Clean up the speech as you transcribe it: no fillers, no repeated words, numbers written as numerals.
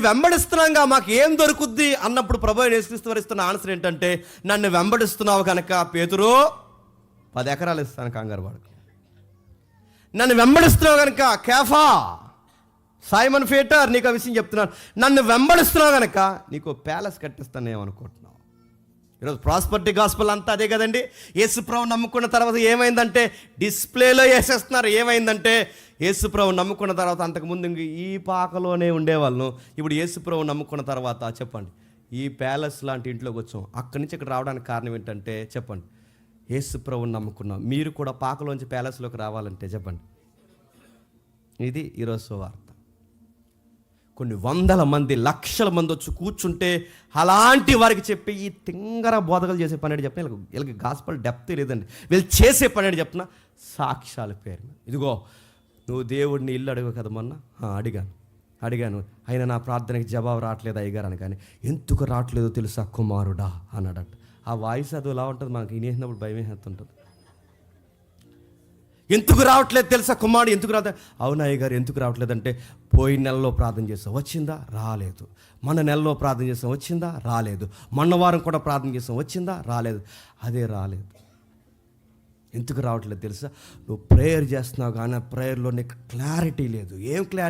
వెంబడిస్తున్నాగా మాకు ఏం దొరుకుద్ది అన్నప్పుడు ప్రభు అయిన యేసుక్రీస్తు వారు ఇస్తున్న ఆన్సర్ ఏంటంటే, నన్ను వెంబడిస్తున్నావు కనుక పేతురు 10 ఎకరాలు ఇస్తాను కంగారు పడకు. నన్ను వెంబడిస్తున్నావు కనుక కేఫా, సైమన్ పీటర్, నీకు ఆ విషయం చెప్తున్నాను, నన్ను వెంబడిస్తున్నావు కనుక నీకు ప్యాలెస్ కట్టిస్తాను ఏమనుకుంటున్నావు. ఈరోజు ప్రాస్పరిటీ గాస్పెల్ అంతా అదే కదండి. యేసుప్రభు నమ్ముకున్న తర్వాత ఏమైందంటే డిస్ప్లేలో వేసేస్తున్నారు. ఏమైందంటే యేసుప్రభు నమ్ముకున్న తర్వాత అంతకుముందు ఈ పాకలోనే ఉండేవాళ్ళను, ఇప్పుడు యేసుప్రభు నమ్ముకున్న తర్వాత చెప్పండి ఈ ప్యాలెస్ లాంటి ఇంట్లోకి వచ్చాం. అక్కడి నుంచి ఇక్కడ రావడానికి కారణం ఏంటంటే చెప్పండి యేసుప్రభుని నమ్ముకున్నాం. మీరు కూడా పాకలోంచి ప్యాలెస్లోకి రావాలంటే చెప్పండి. ఇది ఈరోజు సువార్త. కొన్ని వందల మంది, లక్షల మంది వచ్చి కూర్చుంటే అలాంటి వారికి చెప్పి ఈ తింగర బోధకలు చేసే పని చెప్పిన వీళ్ళకి గాస్పల్ డెప్త్ లేదండి. వీళ్ళు చేసే పని చెప్తున్నా సాక్ష్యాల పేరు. ఇదిగో నువ్వు దేవుడిని ఇల్లు అడిగావు కదా మొన్న. అడిగాను అయినా నా ప్రార్థనకి జవాబు రావట్లేదు అయ్యగారు అని. కానీ ఎందుకు రావట్లేదో తెలుసా కుమారుడా అన్నాడట. ఆ వాయిస్ అది ఎలా ఉంటుంది, మనకి వినేసినప్పుడు భయం వేస్తుంటుంది. ఎందుకు రావట్లేదు తెలుసా కుమారుడు, ఎందుకు రావట్లేదు? అవును అయ్యగారు ఎందుకు రావట్లేదంటే, పోయిన నెలలో ప్రార్థన చేస్తాం వచ్చిందా, రాలేదు. మన నెలలో ప్రార్థన చేస్తాం వచ్చిందా, రాలేదు. మొన్న వారం కూడా ప్రార్థన చేస్తాం వచ్చిందా, రాలేదు. అదే రాలేదు. ఎందుకు రావట్లేదు తెలుసా, నువ్వు ప్రేయర్ చేస్తున్నావు కానీ ఆ ప్రేయర్లో నీకు క్లారిటీ లేదు. ఏం క్లారిటీ?